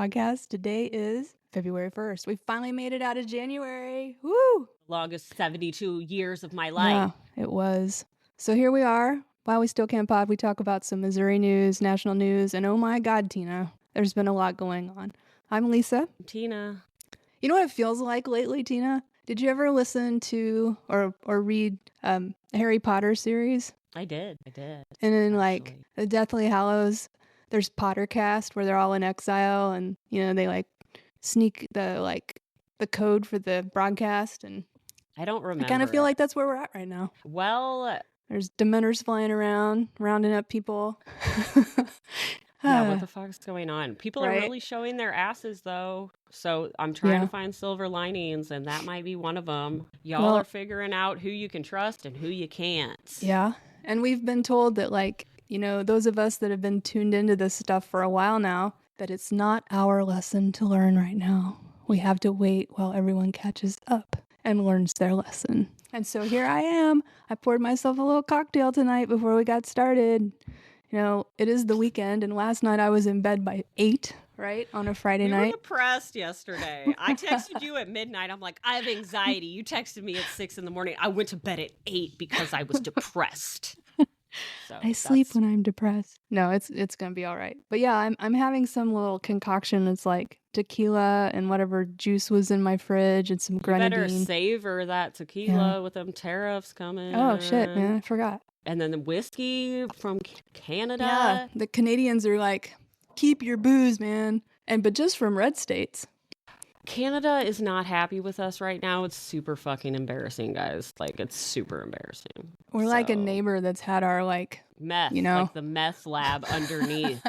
podcast. Today is February 1st. We finally made it out of January. Woo! Longest 72 years of my life. Yeah, it was. So here we are. While we still can't pod, we talk about some Missouri news, national news, and oh my God, Tina, there's been a lot going on. I'm Lisa. Tina. You know what it feels like lately, Tina? Did you ever listen to or read Harry Potter series? I did. And then like the Deathly Hallows, there's Pottercast where they're all in exile and they like sneak the code for the broadcast, and I don't remember. I kind of feel like that's where we're at right now. Well, there's Dementors flying around, rounding up people. Yeah, what the fuck's going on? People Right? are really showing their asses, though. So I'm trying to find silver linings, and that might be one of them. Y'all are figuring out who you can trust and who you can't. Yeah. And we've been told that, those of us that have been tuned into this stuff for a while now, that it's not our lesson to learn right now. We have to wait while everyone catches up and learns their lesson. And so here I am. I poured myself a little cocktail tonight before we got started. It is the weekend, and last night I was in bed by 8, right, on a Friday night. We were depressed yesterday. I texted you at midnight. I'm like, I have anxiety. You texted me at 6 in the morning. I went to bed at 8 because I was depressed. So I sleep when I'm depressed. No, it's gonna be all right. But yeah, I'm having some little concoction. It's like tequila and whatever juice was in my fridge and some grenadine. You better savor that tequila with them tariffs coming. Oh shit, man, I forgot. And then the whiskey from Canada. Yeah, the Canadians are like, keep your booze, man. But just from red states. Canada is not happy with us right now. It's super fucking embarrassing, guys. Like, it's super embarrassing. We're like a neighbor that's had our meth, like the meth lab underneath.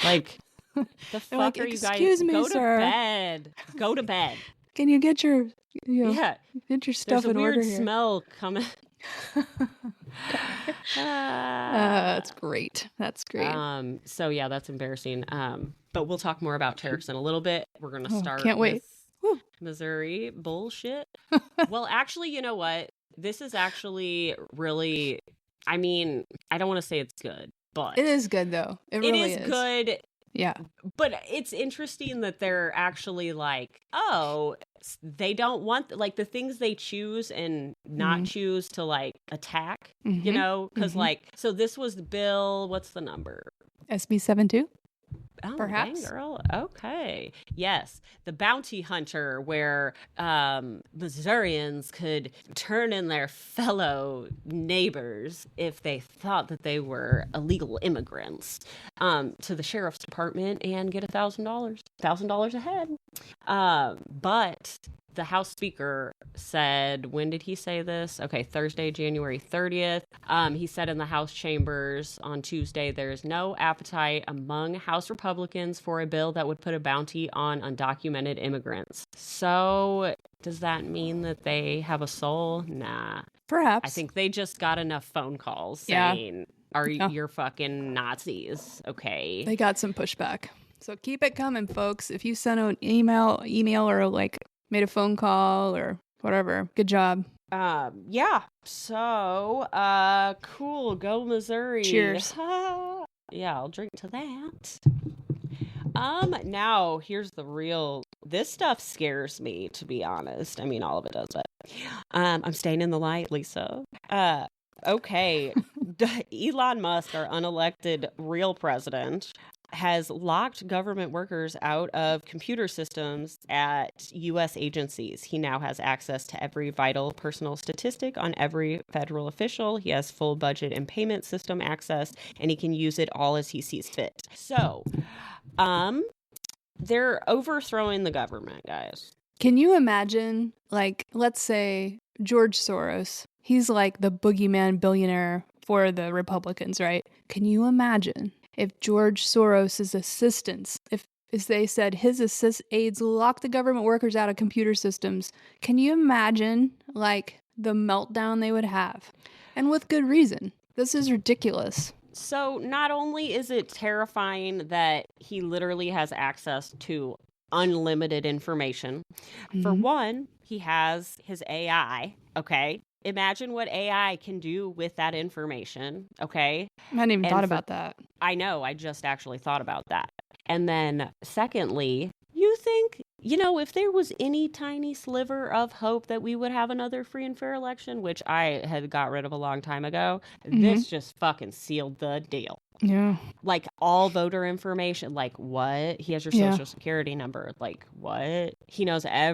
Like, the fuck like, are you guys? Excuse me, Go sir. to bed. Go to bed. Can you get your get your stuff in order here? There's a weird smell coming. That's great. That's great. So yeah, that's embarrassing. But we'll talk more about tariffs in a little bit. We're gonna start. Can't wait. With Missouri bullshit. Well, actually, you know what? This is actually really. I mean, I don't want to say it's good, but it is good though. It really is good. Yeah. But it's interesting that they're actually like, oh, they don't want like the things they choose and not choose to like attack, because so this was the bill. What's the number? SB 72? Oh, perhaps. Dang, girl. Okay. Yes. The bounty hunter, where Missourians could turn in their fellow neighbors if they thought that they were illegal immigrants to the sheriff's department and get $1,000 a head. But the House Speaker said, when did he say this? Okay, Thursday, January 30th. He said in the House chambers on Tuesday, there is no appetite among House Republicans for a bill that would put a bounty on undocumented immigrants. So does that mean that they have a soul? Nah. Perhaps. I think they just got enough phone calls saying, you're fucking Nazis, okay? They got some pushback. So keep it coming, folks. If you sent an email or made a phone call or whatever, good job. Yeah. So, cool. Go Missouri. Cheers. Yeah, I'll drink to that. Now here's the real. This stuff scares me, to be honest. I mean, all of it does, but I'm staying in the light, Lisa. Okay. Elon Musk, our unelected real president, has locked government workers out of computer systems at U.S. agencies. He now has access to every vital personal statistic on every federal official. He has full budget and payment system access, and he can use it all as he sees fit. So, they're overthrowing the government, guys. Can you imagine, let's say George Soros, he's like the boogeyman billionaire for the Republicans, right? Can you imagine if George Soros' assistants, if they said his aides locked the government workers out of computer systems, can you imagine, the meltdown they would have? And with good reason. This is ridiculous. So not only is it terrifying that he literally has access to unlimited information, for one, he has his AI, okay? Imagine what AI can do with that information, okay? I hadn't even thought about that. I know, I just actually thought about that. And then secondly, you think, if there was any tiny sliver of hope that we would have another free and fair election, which I had got rid of a long time ago, this just fucking sealed the deal. Yeah. Like all voter information, like what? He has your social security number. Like what? He knows and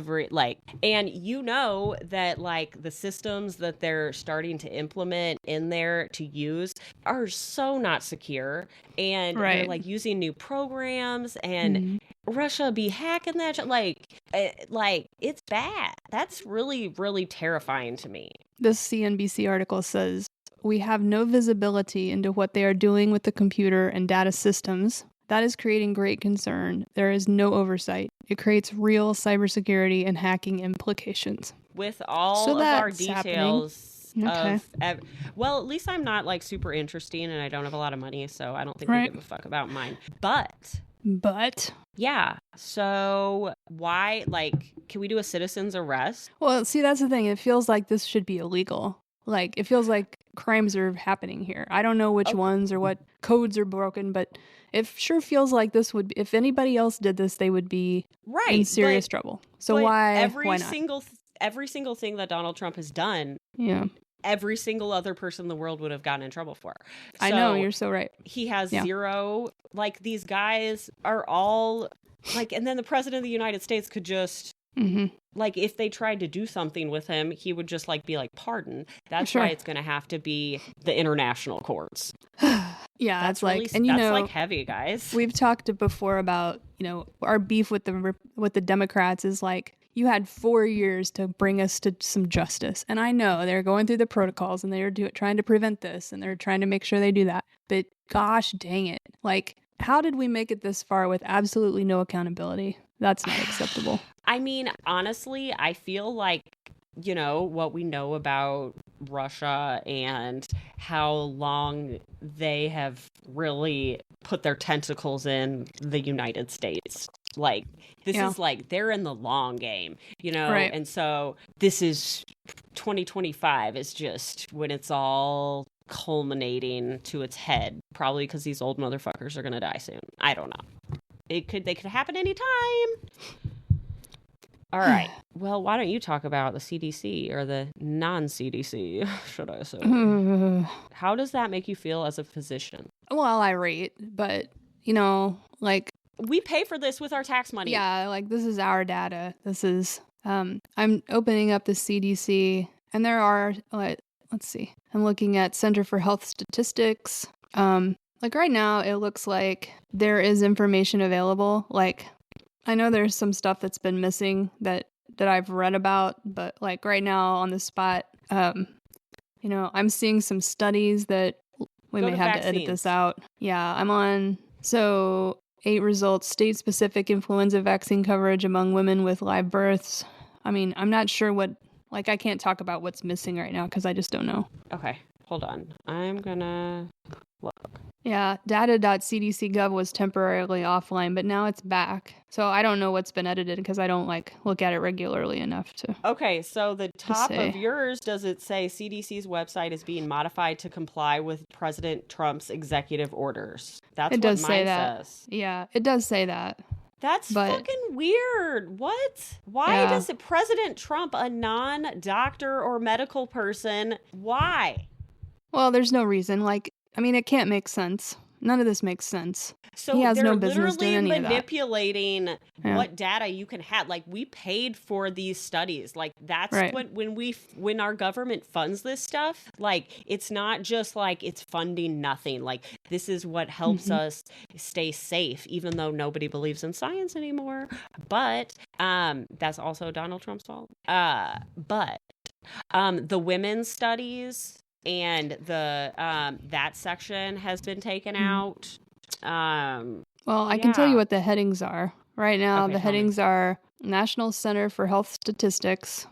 that like the systems that they're starting to implement in there to use are so not secure. And they're like using new programs and Russia be hacking that shit. Like it's bad. That's really, really terrifying to me. This CNBC article says, we have no visibility into what they are doing with the computer and data systems. That is creating great concern. There is no oversight. It creates real cybersecurity and hacking implications. With all of our details well, at least I'm not like super interesting and I don't have a lot of money, so I don't think they give a fuck about mine. But yeah, so why, can we do a citizen's arrest? Well, see, that's the thing. It feels like this should be illegal. Like, it feels like crimes are happening here. I don't know which ones or what codes are broken, but it sure feels like this would, if anybody else did this, they would be in serious trouble. So why not? Every single thing that Donald Trump has done, every single other person in the world would have gotten in trouble for. So I know, you're so right. He has zero, these guys are all, and then the president of the United States could just, if they tried to do something with him, he would just, be pardon. That's why it's going to have to be the international courts. Yeah, that's heavy, guys. We've talked before about, our beef with the Democrats is you had 4 years to bring us to some justice. And I know they're going through the protocols and they're trying to prevent this and they're trying to make sure they do that. But gosh dang it. How did we make it this far with absolutely no accountability? That's not acceptable. I mean, honestly, I feel like, what we know about Russia and how long they have really put their tentacles in the United States. This is they're in the long game, Right. And so this is 2025 is just when it's all culminating to its head, probably because these old motherfuckers are going to die soon. I don't know. They could happen anytime. All right. Well, why don't you talk about the CDC or the non-CDC, should I say? How does that make you feel as a physician? Well, irate, but, we pay for this with our tax money. Yeah, this is our data. This is, I'm opening up the CDC, and there are, let's see. I'm looking at Center for Health Statistics. Right now, it looks like there is information available. I know there's some stuff that's been missing that I've read about, but right now on the spot, I'm seeing some studies that we may have to edit this out. Yeah, I'm on. So 8 results, state-specific influenza vaccine coverage among women with live births. I mean, I'm not sure what, I can't talk about what's missing right now because I just don't know. Okay, hold on. I'm gonna look. Yeah, data.cdc.gov was temporarily offline, but now it's back. So I don't know what's been edited because I don't look at it regularly enough to. Okay, so the top of yours, does it say CDC's website is being modified to comply with President Trump's executive orders? That's what mine says. Yeah, it does say that. That's fucking weird. What? Why does President Trump, a non-doctor or medical person, why? Well, there's no reason. It can't make sense. None of this makes sense. So he has no business doing any of that. They're manipulating what data you can have. We paid for these studies. That's when our government funds this stuff. It's not just it's funding nothing. This is what helps us stay safe, even though nobody believes in science anymore. But that's also Donald Trump's fault. But the women's studies and the that section has been taken out. Well, I can tell you what the headings are. Right now, the headings are National Center for Health Statistics,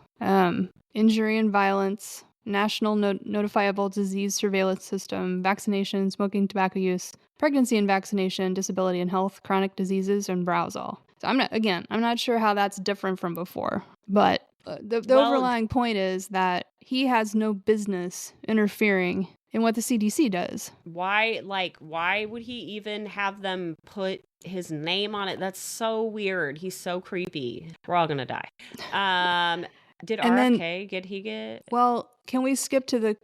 Injury and Violence, National Notifiable Disease Surveillance System, Vaccination, Smoking, Tobacco Use, Pregnancy and Vaccination, Disability and Health, Chronic Diseases, and Browsall. So I'm not sure how that's different from before, but the overlying point is that he has no business interfering in what the CDC does. Why would he even have them put his name on it. That's so weird. He's so creepy. We're all gonna die. Did And then- get? Well, can we skip to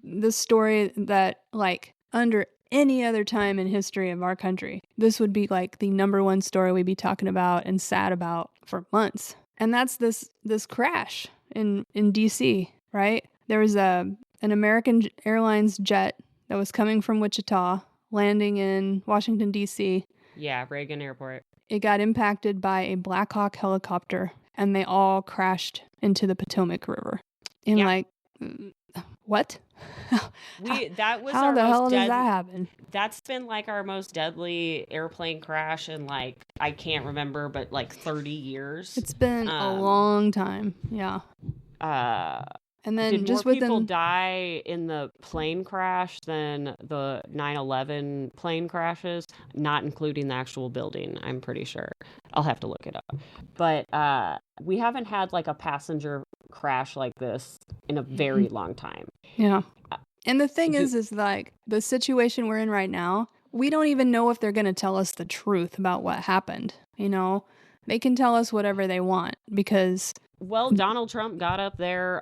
the story that, like, under any other time in history of our country, this would be like the number one story we'd be talking about and sad about for months. And that's this crash in DC, right? There was an American Airlines jet that was coming from Wichita, landing in Washington, DC. Yeah, Reagan Airport. It got impacted by a Black Hawk helicopter, and they all crashed into the Potomac River. And like, what? That was how our the most hell does that happen? That's been like our most deadly airplane crash in, like, I can't remember, but like 30 years. It's been a long time. Yeah. And then did just more within people die in the plane crash than the 9/11 plane crashes, not including the actual building, I'm pretty sure. I'll have to look it up. But we haven't had like a passenger crash like this in a very long time. Yeah. And the thing is like the situation we're in right now, we don't even know if they're going to tell us the truth about what happened. You know, they can tell us whatever they want because... Well, Donald Trump got up there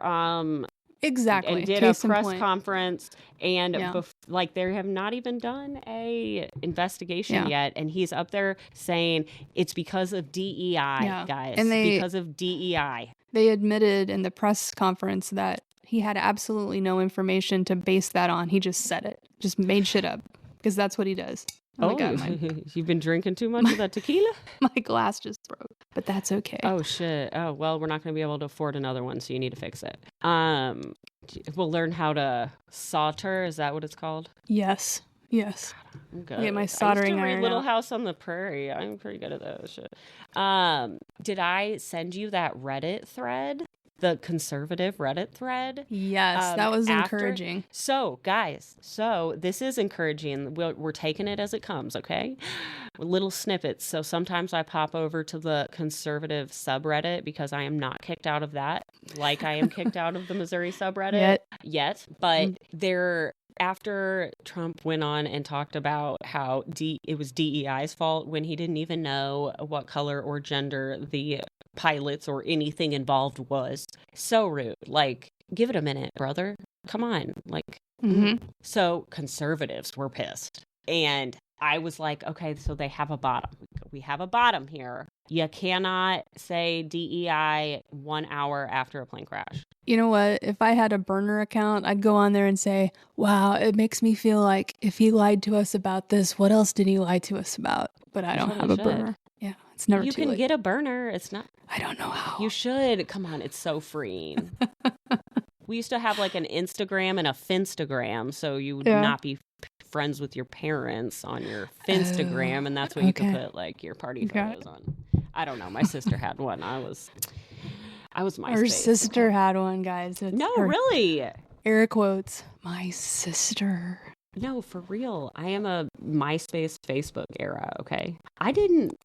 exactly and did Case a press point. conference, and like they have not even done a investigation yet, and he's up there saying it's because of DEI, guys. And because of DEI. They admitted in the press conference that he had absolutely no information to base that on. He just said it, just made shit up because that's what he does. Oh, you've been drinking too much of that tequila? My glass just broke, but that's okay. Oh, shit. Oh, well, we're not going to be able to afford another one, so you need to fix it. We'll learn how to solder. Is that what it's called? Yes. I'm good. I get my soldering iron. iron. Little House on the Prairie. I'm pretty good at that shit. Did I send you that Reddit thread? The conservative Reddit thread? Yes, that was encouraging. So, guys, this is encouraging. We're taking it as it comes, okay? Little snippets. So sometimes I pop over to the conservative subreddit because I am not kicked out of that, like I am kicked out of the Missouri subreddit yet. But after Trump went on and talked about how it was DEI's fault when he didn't even know what color or gender the pilots or anything involved was. So rude. Like, give it a minute, brother. Come on. Like, So conservatives were pissed. And I was like, okay, so they have a bottom. We have a bottom here. You cannot say DEI 1 hour after a plane crash. You know what? If I had a burner account, I'd go on there and say, wow, it makes me feel like if he lied to us about this, what else did he lie to us about? But I don't have a burner. Yeah, it's never too late. You can get a burner. It's not... I don't know how. You should. Come on, it's so freeing. We used to have like an Instagram and a Finstagram, so you would not be friends with your parents on your Finstagram, and that's what you could put like your party photos on. I don't know. My sister had one. I was my Her sister had one, guys. Really. Air quotes. My sister. No, for real. I am a MySpace Facebook era, okay? I didn't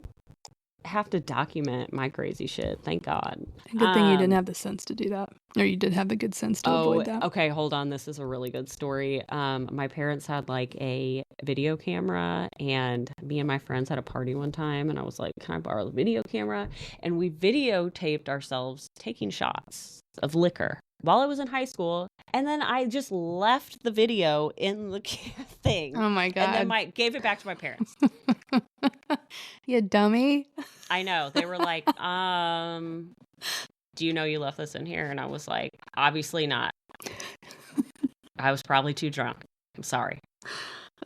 have to document my crazy shit, thank God. Good thing you didn't have the sense to do that. Or you did have the good sense to avoid that. Okay, hold on. This is a really good story. My parents had like a video camera, and me and my friends had a party one time, and I was like, can I borrow the video camera? And we videotaped ourselves taking shots of liquor while I was in high school. And then I just left the video in the thing. Oh my God. And then gave it back to my parents. You dummy. I know. They were like, do you know you left this in here? And I was like, obviously not. I was probably too drunk. I'm sorry.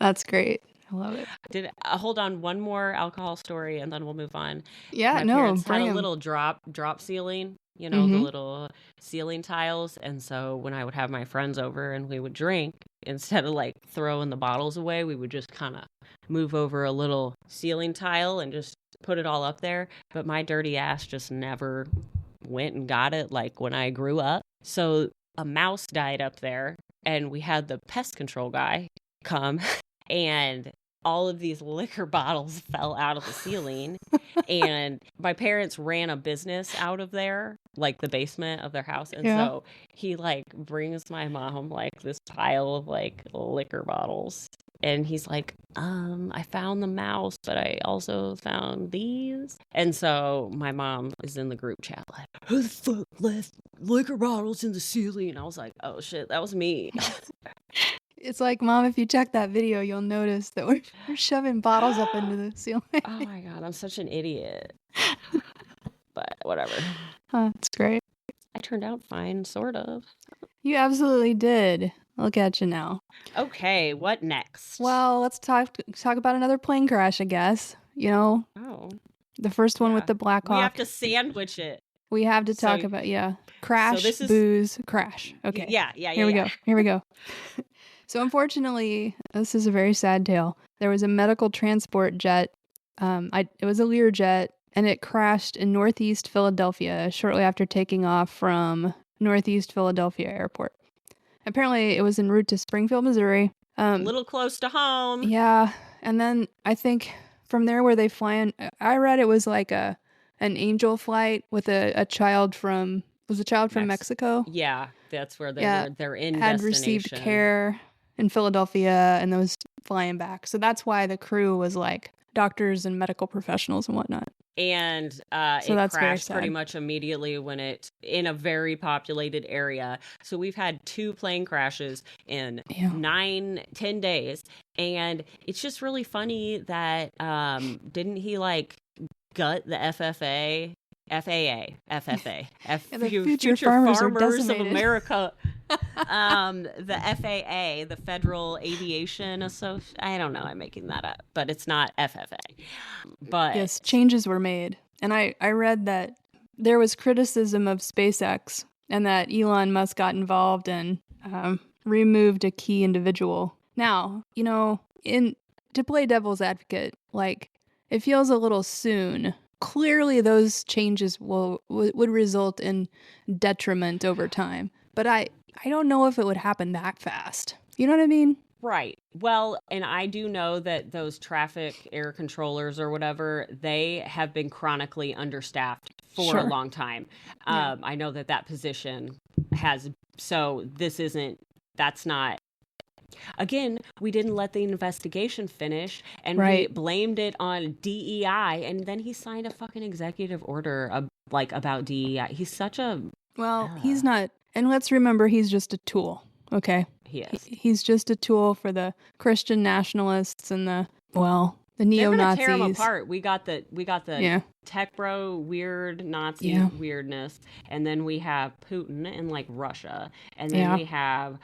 That's great. I love it. Hold on, one more alcohol story and then we'll move on. Yeah, my parents had a little drop ceiling, the little ceiling tiles. And so when I would have my friends over and we would drink, instead of like throwing the bottles away, we would just kind of move over a little ceiling tile and just put it all up there. But my dirty ass just never went and got it like when I grew up. So a mouse died up there, and we had the pest control guy come, and all of these liquor bottles fell out of the ceiling. And my parents ran a business out of there, like the basement of their house. And so he like brings my mom like this pile of like liquor bottles And he's like, I found the mouse, but I also found these. And so my mom is in the group chat like, who the fuck left liquor bottles in the ceiling? And I was like, oh shit, that was me. It's like, Mom, if you check that video, you'll notice that we're shoving bottles up into the ceiling. Oh my God, I'm such an idiot. But whatever. That's great. I turned out fine, sort of. You absolutely did. Look at you now. Okay, what next? Well, let's talk about another plane crash, I guess. You know, the first one with the Black Hawk. We have to sandwich it. We have to talk about, crash, booze, crash. Okay. Yeah. Here we go. So unfortunately, this is a very sad tale. There was a medical transport jet. It was a Learjet, and it crashed in Northeast Philadelphia shortly after taking off from Northeast Philadelphia Airport. Apparently, it was en route to Springfield, Missouri. A little close to home. Yeah, and then I think from there where they fly in, I read it was like an angel flight with a child from Mexico. Yeah, that's where they're in had destination. Received care in Philadelphia and was flying back. So that's why the crew was like doctors and medical professionals and whatnot. And so it crashed pretty much immediately in a very populated area. So we've had 2 plane crashes in 9-10 days. And it's just really funny that didn't he like gut the FFA? The Future Farmers of America. The FAA, the Federal Aviation Association. I don't know. I'm making that up, but it's not FFA. But yes, changes were made. And I read that there was criticism of SpaceX and that Elon Musk got involved and removed a key individual. Now, to play devil's advocate, like, it feels a little soon. Clearly, those changes would result in detriment over time. But I don't know if it would happen that fast. You know what I mean? Right. Well, and I do know that those traffic air controllers or whatever, they have been chronically understaffed for a long time. I know that position has, so that's not. Again, we didn't let the investigation finish, and we blamed it on DEI, and then he signed a fucking executive order about DEI. He's such a... Well, he's not... And let's remember, he's just a tool, okay? He is. He's just a tool for the Christian nationalists and the neo-Nazis. They're gonna tear him apart. We got the tech bro weird Nazi weirdness, and then we have Putin and like Russia, and then we have...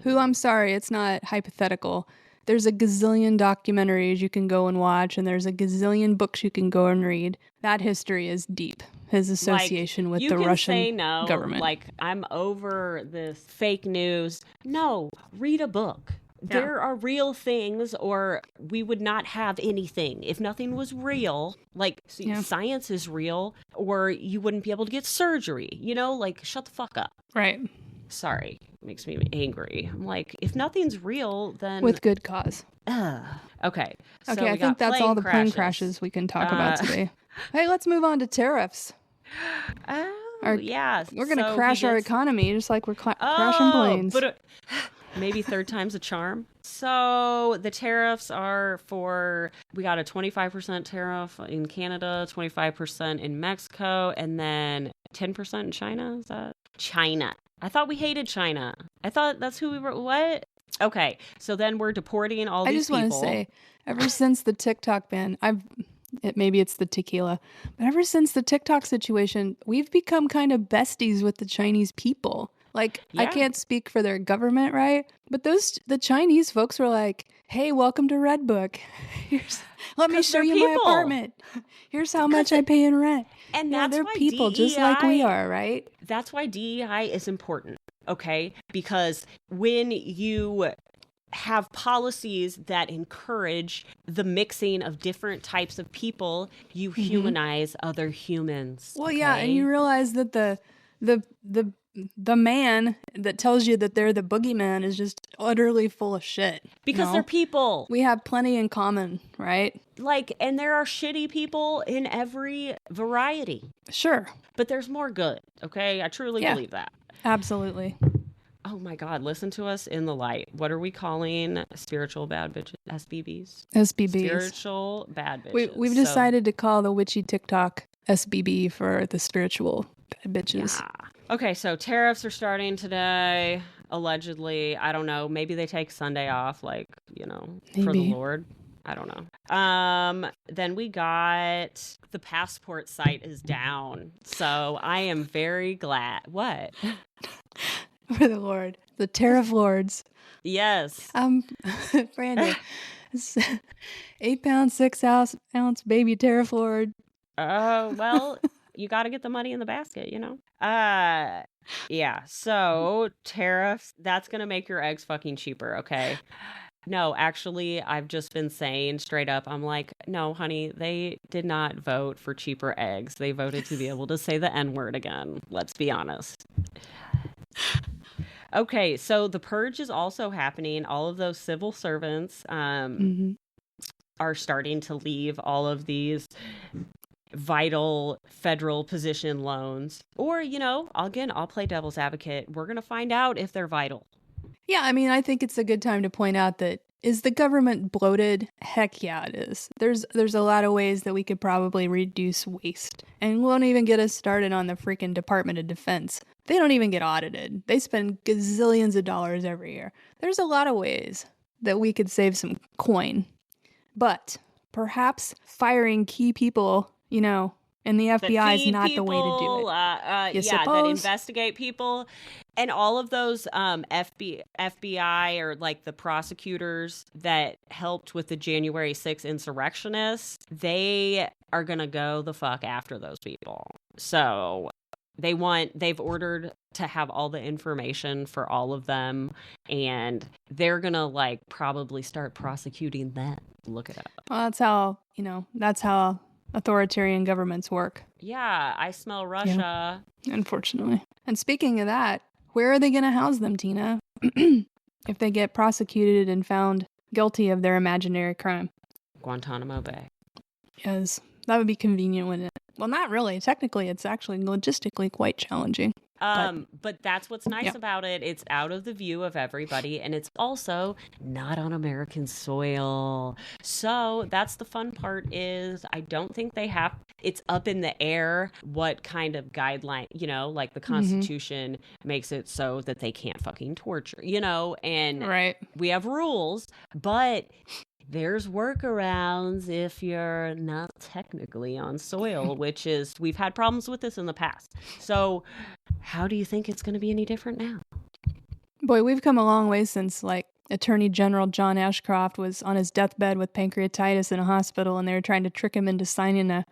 I'm sorry, it's not hypothetical. There's a gazillion documentaries you can go and watch, and there's a gazillion books you can go and read. That history is deep. His association with the Russian government. Like, I'm over this fake news. No, read a book. Yeah. There are real things, or we would not have anything. If nothing was real, like science is real, or you wouldn't be able to get surgery. Like, shut the fuck up. Right. Sorry. It makes me angry. I'm like, if nothing's real, then... With good cause. Okay. So I think that's all the plane crashes we can talk about today. Hey, let's move on to tariffs. We're going to crash our economy just like we're crashing planes. But maybe third time's a charm. So the tariffs are we got a 25% tariff in Canada, 25% in Mexico, and then 10% in China. Is that China? I thought we hated China. I thought that's who we were. What? Okay, so then we're deporting all these people. I just want to say, ever since the TikTok ban, maybe it's the tequila, but ever since the TikTok situation, we've become kind of besties with the Chinese people. Like, I can't speak for their government, right? But the Chinese folks were like, hey, welcome to Redbook. Let me show you my apartment. Here's how much I pay in rent. And they're people DEI, just like we are, right? That's why DEI is important, okay? Because when you have policies that encourage the mixing of different types of people, you humanize other humans. Well, and you realize that the man that tells you that they're the boogeyman is just utterly full of shit. Because they're people. We have plenty in common, right? And there are shitty people in every variety. Sure. But there's more good, okay? I truly believe that. Absolutely. Oh my God, listen to us in the light. What are we calling spiritual bad bitches? SBBs? SBBs. Spiritual bad bitches. We've decided to call the witchy TikTok SBB for the spiritual bad bitches. Yeah. Okay, so tariffs are starting today, allegedly. I don't know. Maybe they take Sunday off, like, for the Lord. I don't know. Then we got the passport site is down. So I am very glad. What? For the Lord. The tariff lords. Yes. Brandon. 8 pound, 6 ounce baby tariff lord. Oh, well, you got to get the money in the basket, Yeah. So tariffs, that's going to make your eggs fucking cheaper. Okay. No, actually, I've just been saying straight up, I'm like, no, honey, they did not vote for cheaper eggs. They voted to be able to say the N-word again. Let's be honest. Okay, so the purge is also happening. All of those civil servants are starting to leave all of these vital federal position loans. Or, I'll play devil's advocate. We're going to find out if they're vital. Yeah, I mean, I think it's a good time to point out that, is the government bloated? Heck yeah, it is. There's a lot of ways that we could probably reduce waste. And won't even get us started on the freaking Department of Defense. They don't even get audited. They spend gazillions of dollars every year. There's a lot of ways that we could save some coin. But perhaps firing key people, and the FBI is not the way to do it. That investigate people. And all of those FBI or like the prosecutors that helped with the January 6th insurrectionists, they are going to go the fuck after those people. So they've ordered to have all the information for all of them, and they're going to probably start prosecuting them. Look it up. Well, that's how authoritarian governments work. Yeah, I smell Russia. Yeah, unfortunately. And speaking of that, where are they going to house them, Tina? If they get prosecuted and found guilty of their imaginary crime? Guantanamo Bay. Yes, that would be convenient, wouldn't it? Well, not really. Technically, it's actually logistically quite challenging. But that's what's nice about it. It's out of the view of everybody, and it's also not on American soil. So that's the fun part is I don't think they have, it's up in the air what kind of guideline, like the Constitution makes it so that they can't fucking torture, and right. We have rules, but there's workarounds if you're not technically on soil, which is, we've had problems with this in the past. So how do you think it's going to be any different now? Boy, we've come a long way since Attorney General John Ashcroft was on his deathbed with pancreatitis in a hospital, and they were trying to trick him into signing a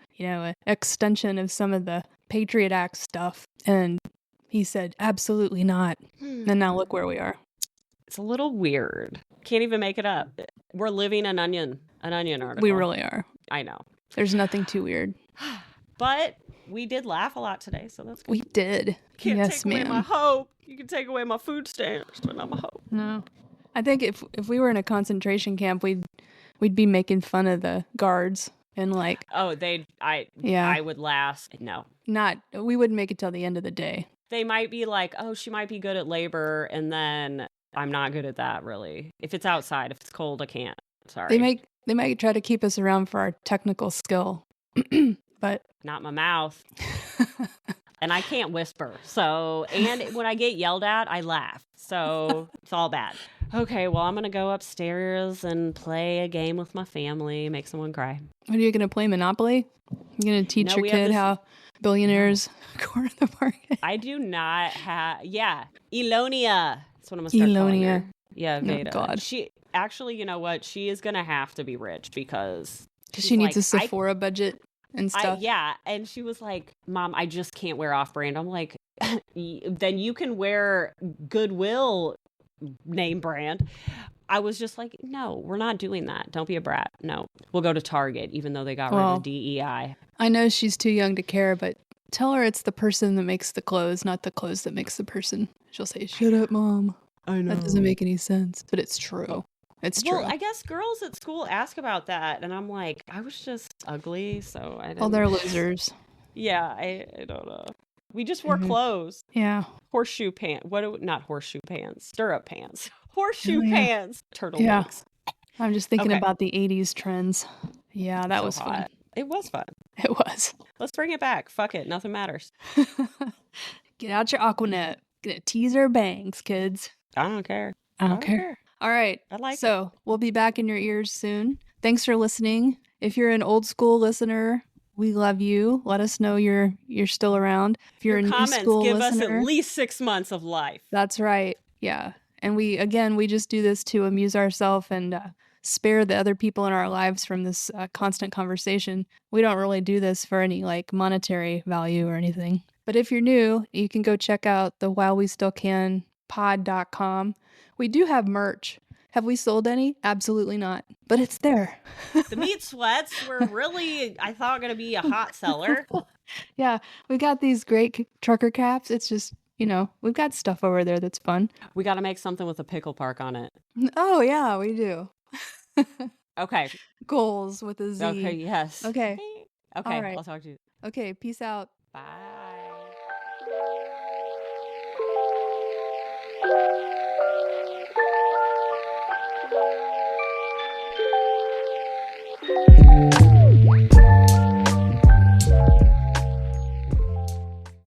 extension of some of the Patriot Act stuff. And he said, absolutely not. And now look where we are. It's a little weird. Can't even make it up. We're living an onion article. We really are. I know. There's nothing too weird. But we did laugh a lot today, so that's good. We did. Can't yes, take away my hope. You can take away my food stamps, but not my hope. No. I think if we were in a concentration camp, we'd be making fun of the guards and I would last. No. We wouldn't make it till the end of the day. They might be like, oh, she might be good at labor, and then I'm not good at that, really. If it's outside, if it's cold, I can't. Sorry. They might try to keep us around for our technical skill, but not my mouth. And I can't whisper. So, and when I get yelled at, I laugh. So it's all bad. Okay, well, I'm going to go upstairs and play a game with my family, make someone cry. What are you going to play, Monopoly? You're going to teach your kid how billionaires corner the market? I do not have... Yeah, Elonia. That's what I'm going to start calling her. Yeah, Veda. Oh, God. She, actually, you know what? She is going to have to be rich because she needs a Sephora budget and stuff. And she was like, Mom, I just can't wear off-brand. I'm like, then you can wear Goodwill name brand. I was just like, no, we're not doing that. Don't be a brat. No, we'll go to Target, even though they got rid of DEI. I know she's too young to care, but tell her it's the person that makes the clothes, not the clothes that makes the person. She'll say, shut up, Mom. I know. That doesn't make any sense, but it's true. It's true. Well, I guess girls at school ask about that, and I'm like, I was just ugly, so I didn't. Oh, they're losers. Yeah, I don't know. We just wore clothes. Yeah. Horseshoe pants. Not horseshoe pants. Stirrup pants. Horseshoe Oh, yeah. pants. Turtlenecks. I'm just thinking Okay. about the 80s trends. Yeah, that So was fun. hot. It was fun. It was. Let's bring it back. Fuck it. Nothing matters. Get out your Aquanet. Gonna tease our bangs, kids. I don't care. I don't care. All right. I like So we'll be back in your ears soon. Thanks for listening. If you're an old school listener, we love you. Let us know you're still around. If you're Your a new comments school give listener, us at least 6 months of life. that's right. Yeah. And we just do this to amuse ourselves and spare the other people in our lives from this constant conversation. We don't really do this for any like monetary value or anything. But if you're new, you can go check out the While We Still Can pod.com. We do have merch. Have we sold any? Absolutely not. But it's there. The meat sweats were really, I thought, going to be a hot seller. Yeah, we got these great trucker caps. It's just, we've got stuff over there that's fun. We got to make something with a pickle park on it. Oh, yeah, we do. Okay. Goals with a Z. Okay, yes. Okay. Okay, All right. I'll talk to you. Okay, peace out. Bye.